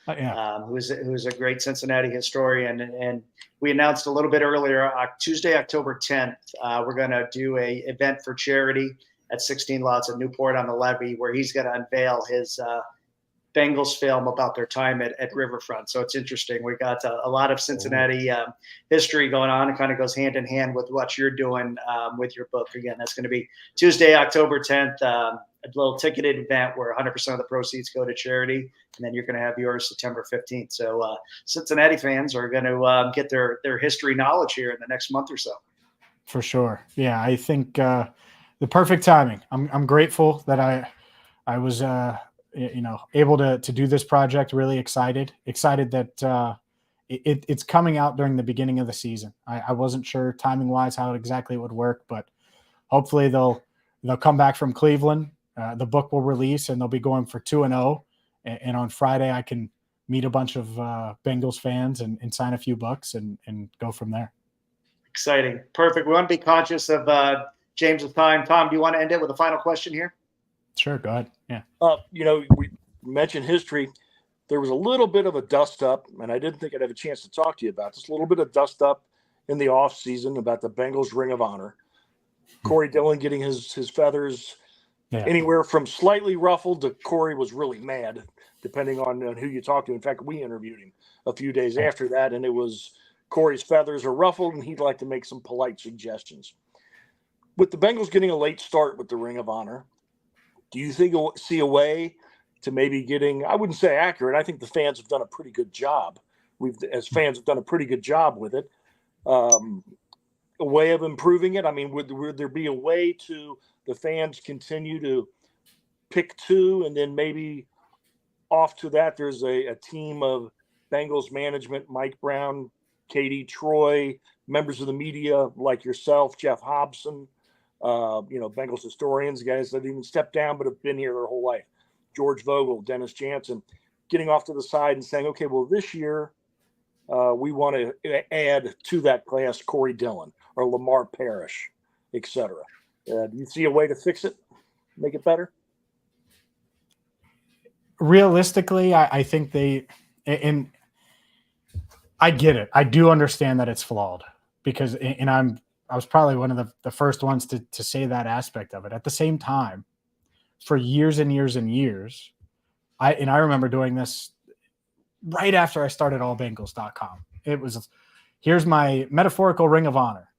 who's a great Cincinnati historian. And we announced a little bit earlier, Tuesday, October 10th, we're going to do a event for charity at 16 Lots at Newport on the Levee, where he's going to unveil his Bengals film about their time at Riverfront. So it's interesting. We got a lot of Cincinnati history going on. It kind of goes hand in hand with what you're doing with your book. Again, that's going to be Tuesday, October 10th, a little ticketed event where 100% of the proceeds go to charity. And then you're going to have yours September 15th. So Cincinnati fans are going to get their history knowledge here in the next month or so. For sure. Yeah, I think the perfect timing. I'm grateful that I was able to do this project. Really excited that it's coming out during the beginning of the season. I wasn't sure timing wise how exactly it would work, but hopefully they'll come back from Cleveland. The book will release and they'll be going for 2-0. And on Friday I can meet a bunch of Bengals fans and sign a few books and go from there. Exciting. Perfect. We want to be conscious of James's time. Tom, do you want to end it with a final question here? Sure, go ahead. Yeah. We mentioned history. There was a little bit of a dust up, and I didn't think I'd have a chance to talk to you about this. A little bit of dust up in the off season about the Bengals Ring of Honor. Corey Dillon getting his feathers anywhere from slightly ruffled to Corey was really mad, depending on who you talk to. In fact, we interviewed him a few days after that, and it was Corey's feathers are ruffled, and he'd like to make some polite suggestions. With the Bengals getting a late start with the Ring of Honor, do you think you'll see a way to maybe getting, I wouldn't say accurate, I think the fans have done a pretty good job. As fans have done a pretty good job with it. A way of improving it? I mean, would there be a way to the fans continue to pick two, and then maybe off to that there's a team of Bengals management, Mike Brown, Katie Troy, members of the media like yourself, Jeff Hobson, Bengals historians, guys that even stepped down but have been here their whole life. George Vogel, Dennis Jansen, getting off to the side and saying, okay, well, this year we want to add to that class Corey Dillon or Lamar Parrish, et cetera. Do you see a way to fix it, make it better? Realistically, I think and I get it. I do understand that it's flawed because, and I was probably one of the first ones to say that aspect of it. At the same time, for years and years and years, I remember doing this right after I started allbengals.com. It was, here's my metaphorical Ring of Honor.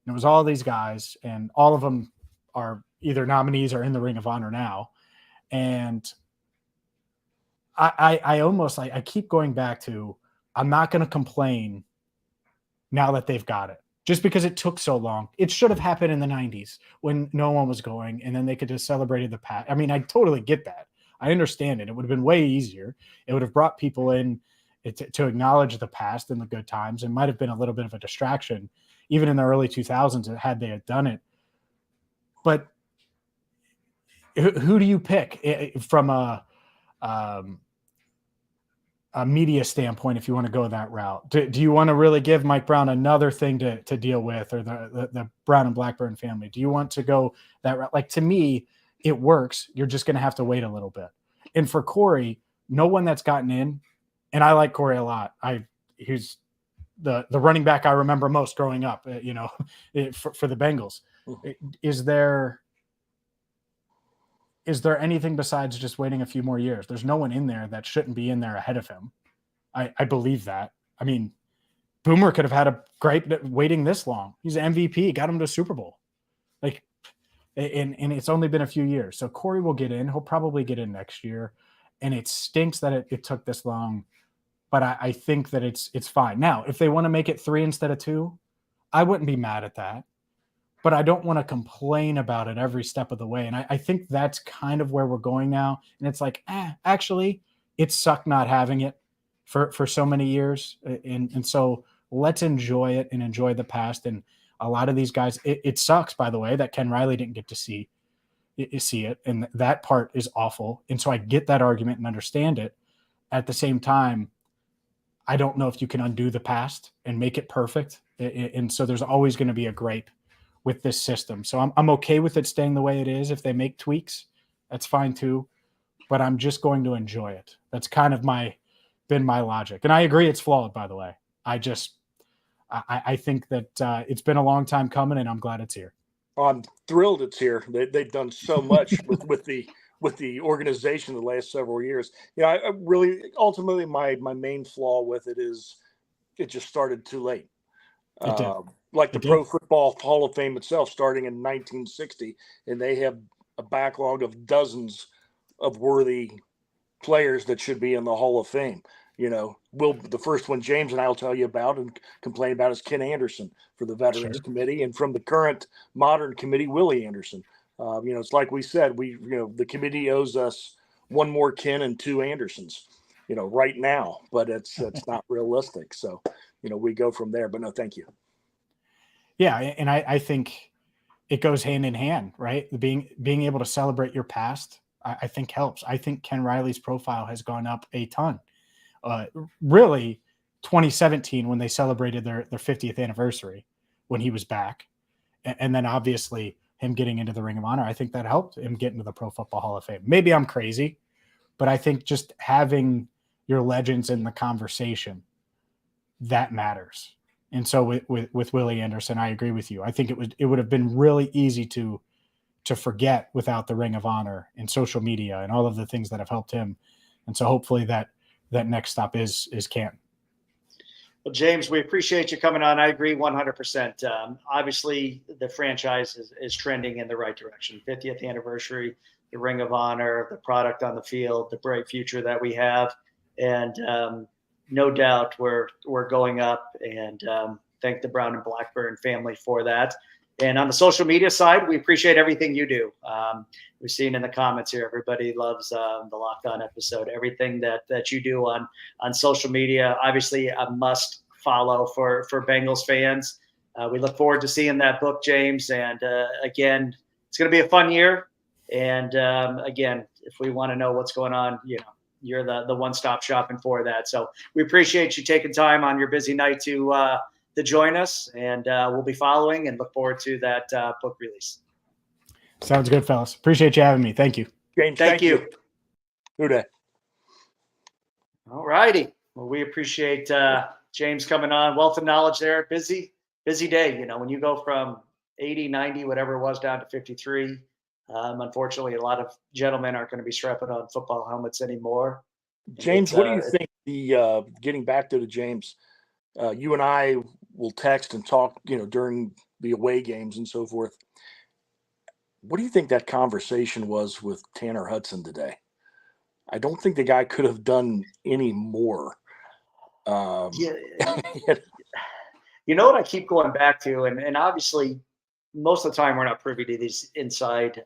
And it was all these guys, and all of them are either nominees or in the Ring of Honor now. And I almost I keep going back to, I'm not going to complain now that they've got it. Just because it took so long. It should have happened in the 90s when no one was going, and then they could have celebrated the past. I mean, I totally get that. I understand it. It would have been way easier. It would have brought people in to acknowledge the past and the good times, and might have been a little bit of a distraction, even in the early 2000s, had they had done it. But who do you pick from a media standpoint, if you want to go that route? Do you want to really give Mike Brown another thing to deal with, or the Brown and Blackburn family? Do you want to go that route? Like, to me, it works. You're just going to have to wait a little bit. And for Corey, no one that's gotten in, and I like Corey a lot. He's the running back I remember most growing up, for the Bengals. Is there anything besides just waiting a few more years? There's no one in there that shouldn't be in there ahead of him. I believe that. I mean, Boomer could have had a great waiting this long. He's an MVP, got him to a Super Bowl. And it's only been a few years. So Corey will get in. He'll probably get in next year. And it stinks that it took this long. But I think that it's fine. Now, if they want to make it 3 instead of 2, I wouldn't be mad at that. But I don't want to complain about it every step of the way. And I think that's kind of where we're going now. And it's like, actually, it sucked not having it. for so many years. And so let's enjoy it and enjoy the past. And a lot of these guys, it sucks, by the way, that Ken Riley didn't get to see it. And that part is awful. And so I get that argument and understand it. At the same time, I don't know if you can undo the past and make it perfect. And so there's always going to be a gripe with this system. So I'm okay with it staying the way it is. If they make tweaks, that's fine too. But I'm just going to enjoy it. That's kind of been my logic. And I agree it's flawed, by the way. I think that it's been a long time coming, and I'm glad it's here. I'm thrilled it's here. They've done so much with the organization the last several years. I really ultimately my main flaw with it is it just started too late. It did. Like the Pro Football Hall of Fame itself, starting in 1960, and they have a backlog of dozens of worthy players that should be in the Hall of Fame. The first one James and I will tell you about and complain about is Ken Anderson for the Veterans Committee, and from the current modern committee, Willie Anderson. It's like we said, the committee owes us one more Ken and two Andersons, right now, but it's not realistic. So, we go from there, but no, thank you. Yeah. And I think it goes hand in hand, right? Being able to celebrate your past, I think helps. I think Ken Riley's profile has gone up a ton. Really 2017 when they celebrated their 50th anniversary when he was back. And then obviously him getting into the Ring of Honor, I think that helped him get into the Pro Football Hall of Fame. Maybe I'm crazy, but I think just having your legends in the conversation, that matters. And so with Willie Anderson, I agree with you. I think it would have been really easy to forget without the Ring of Honor and social media and all of the things that have helped him. And so hopefully that next stop is Canton. Well, James, we appreciate you coming on. I agree 100%. Obviously, the franchise is trending in the right direction. 50th anniversary, the Ring of Honor, the product on the field, the bright future that we have. And no doubt we're going up, and thank the Brown and Blackburn family for that. And on the social media side, we appreciate everything you do. We've seen in the comments here, everybody loves the Locked On episode. Everything that you do on social media, obviously a must follow for Bengals fans. We look forward to seeing that book, James. And again, it's going to be a fun year. And again, if we want to know what's going on, you're the one-stop shopping for that. So we appreciate you taking time on your busy night to join us, and we'll be following and look forward to that book release. Sounds good, fellas. Appreciate you having me. Thank you. James, Thank you. Good day. All righty. Well, we appreciate James coming on. Wealth of knowledge there. Busy day. When you go from 80, 90, whatever it was, down to 53, unfortunately, a lot of gentlemen aren't going to be strapping on football helmets anymore. James, what do you think getting back to the James, you and I will text and talk, during the away games and so forth. What do you think that conversation was with Tanner Hudson today? I don't think the guy could have done any more. Yeah. You know what I keep going back to, and obviously most of the time we're not privy to these inside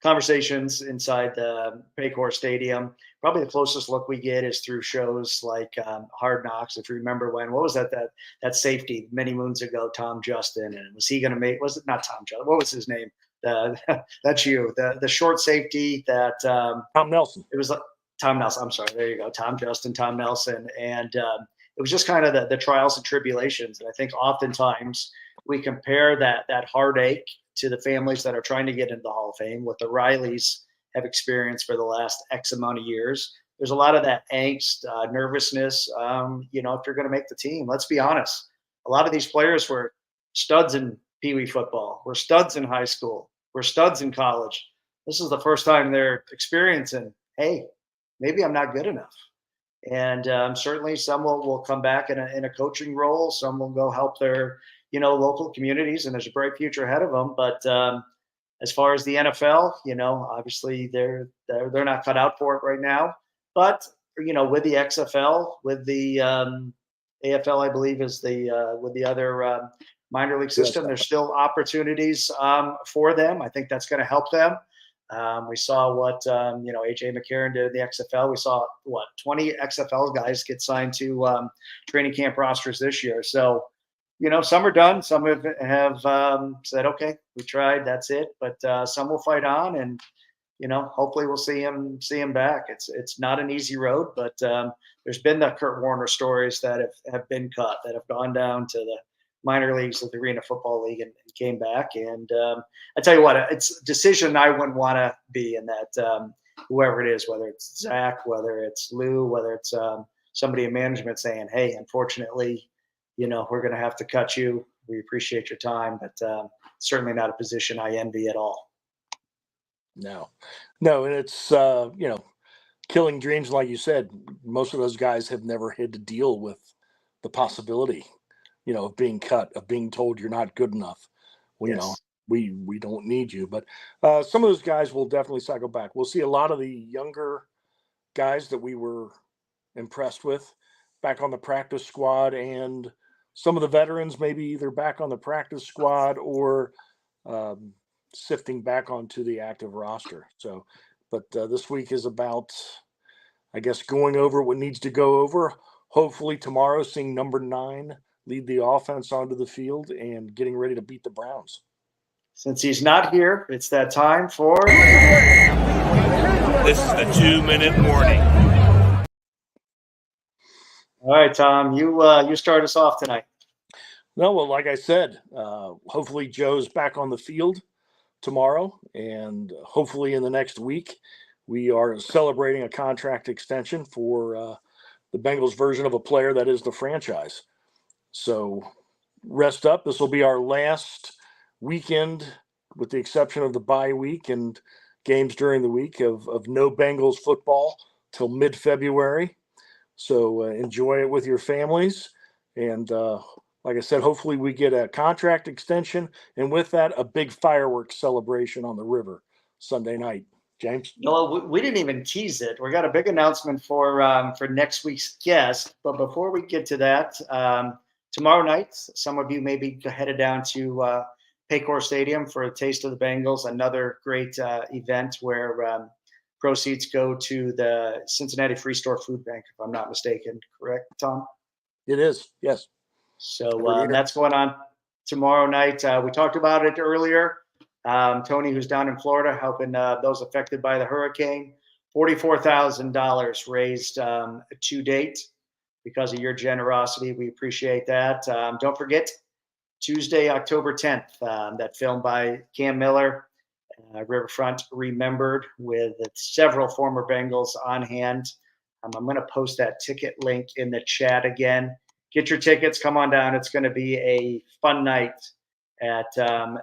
conversations inside the Paycor Stadium. Probably the closest look we get is through shows like Hard Knocks. If you remember what was that safety many moons ago, Tom Justin, and was he going to make? Was it not Tom Justin? What was his name? That's you. The short safety that Tom Nelson. It was Tom Nelson. I'm sorry. There you go. Tom Justin, Tom Nelson, and it was just kind of the trials and tribulations. And I think oftentimes we compare that heartache to the families that are trying to get into the Hall of Fame, what the Rileys have experienced for the last X amount of years. There's a lot of that angst, nervousness, if you're going to make the team. Let's be honest. A lot of these players were studs in Pee Wee football, were studs in high school, were studs in college. This is the first time they're experiencing, hey, maybe I'm not good enough. And certainly some will come back in a coaching role. Some will go help their local communities, and there's a bright future ahead of them. But as far as the NFL, obviously they're not cut out for it right now. But with the XFL, with the AFL, I believe is with the other minor league system, there's still opportunities for them. I think that's going to help them. We saw what AJ McCarron did in the XFL. We saw 20 XFL guys get signed to training camp rosters this year. So, some are done. Some have said, okay, we tried, that's it. But some will fight on, and hopefully we'll see him back. It's not an easy road, but there's been the Kurt Warner stories that have been cut, that have gone down to the minor leagues of the Arena Football League and came back. And I tell you what, it's a decision I wouldn't want to be in, that whoever it is, whether it's Zach, whether it's Lou, whether it's somebody in management saying, hey, unfortunately, we're going to have to cut you. We appreciate your time, but certainly not a position I envy at all. No, and it's, killing dreams. Like you said, most of those guys have never had to deal with the possibility, of being cut, of being told you're not good enough. Well, Yes. we don't need you. But some of those guys will definitely cycle back. We'll see a lot of the younger guys that we were impressed with back on the practice squad, and some of the veterans maybe either back on the practice squad or sifting back onto the active roster. So, but this week is about, I guess, going over what needs to go over. Hopefully tomorrow, seeing number 9 lead the offense onto the field and getting ready to beat the Browns. Since he's not here, it's that time for. This is the 2-minute warning. All right, Tom, you start us off tonight. No, well, like I said, hopefully Joe's back on the field tomorrow, and hopefully in the next week we are celebrating a contract extension for the Bengals version of a player that is the franchise. So rest up. This will be our last weekend, with the exception of the bye week and games during the week, of no Bengals football till mid-February. So enjoy it with your families. And like I said, hopefully we get a contract extension, and with that, a big fireworks celebration on the river Sunday night. James? No, we didn't even tease it. We got a big announcement for next week's guest. But before we get to that, tomorrow night, some of you may be headed down to Paycor Stadium for a Taste of the Bengals, another great event where proceeds go to the Cincinnati Free Store Food Bank, if I'm not mistaken. Correct, Tom? It is, yes. So that's going on tomorrow night. We talked about it earlier. Tony, who's down in Florida, helping those affected by the hurricane. $44,000 raised to date because of your generosity. We appreciate that. Don't forget, Tuesday, October 10th, that film by Cam Miller, Riverfront Remembered, with several former Bengals on hand. I'm going to post that ticket link in the chat again. Get your tickets. Come on down. It's going to be a fun night at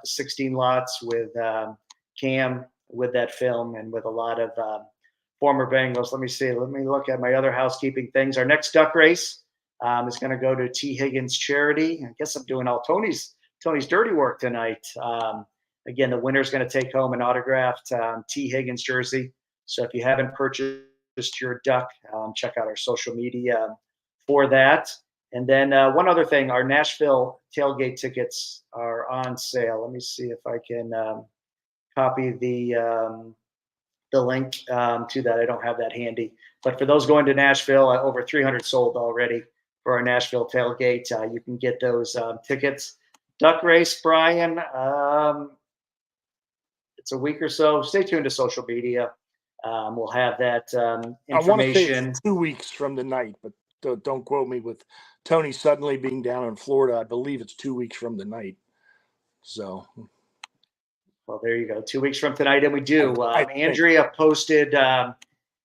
16 Lots with Cam, with that film, and with a lot of former Bengals. Let me see. Let me look at my other housekeeping things. Our next duck race is going to go to T. Higgins Charity. I guess I'm doing all Tony's dirty work tonight. Again, the winner's going to take home an autographed T. Higgins jersey. So if you haven't purchased your duck, check out our social media for that. And then one other thing, our Nashville tailgate tickets are on sale. Let me see if I can copy the link to that. I don't have that handy. But for those going to Nashville, over 300 sold already for our Nashville tailgate. You can get those tickets. Duck race, Brian, it's a week or so. Stay tuned to social media. We'll have that information. I want to say it's 2 weeks from the night, but don't quote me with Tony suddenly being down in Florida. I believe it's 2 weeks from the night. So, well, there you go. 2 weeks from tonight, and we do. Andrea posted in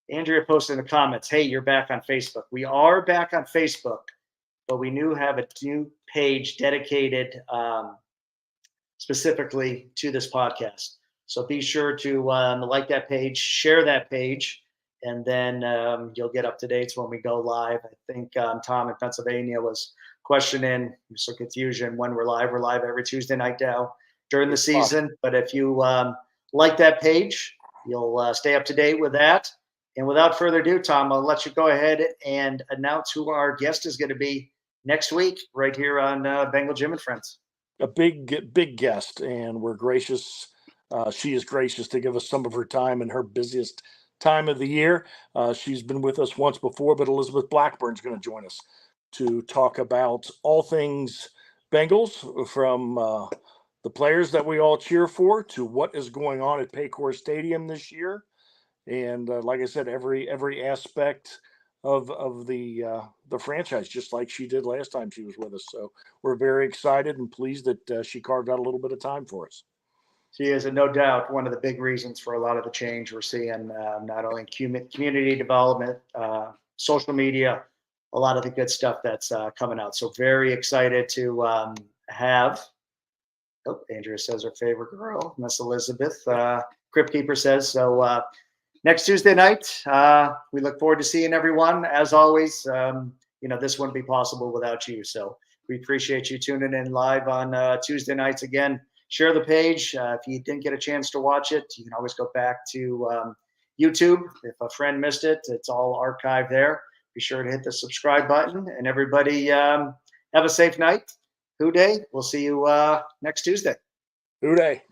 the comments, "Hey, you're back on Facebook." We are back on Facebook, but we have a new page dedicated specifically to this podcast. So be sure to like that page, share that page, and then you'll get up to dates when we go live. I think Tom in Pennsylvania was questioning some confusion when we're live. We're live every Tuesday night now during the season. But if you like that page, you'll stay up to date with that. And without further ado, Tom, I'll let you go ahead and announce who our guest is going to be next week right here on Bengal Jim and Friends. A big guest, and we're gracious She is gracious to give us some of her time in her busiest time of the year. She's been with us once before, but Elizabeth Blackburn's going to join us to talk about all things Bengals, from the players that we all cheer for to what is going on at Paycor Stadium this year. And like I said, every aspect of the franchise, just like she did last time she was with us. So we're very excited and pleased that she carved out a little bit of time for us. She is, and no doubt, one of the big reasons for a lot of the change we're seeing, not only community development, social media, a lot of the good stuff that's coming out. So very excited to have. Oh, Andrea says her favorite girl, Miss Elizabeth. Crypt Keeper says so. Next Tuesday night, we look forward to seeing everyone. As always, this wouldn't be possible without you. So we appreciate you tuning in live on Tuesday nights. Again, share the page. If you didn't get a chance to watch it, you can always go back to YouTube. If a friend missed it, it's all archived there. Be sure to hit the subscribe button. And everybody have a safe night. Hoo day. We'll see you next Tuesday. Hoo day.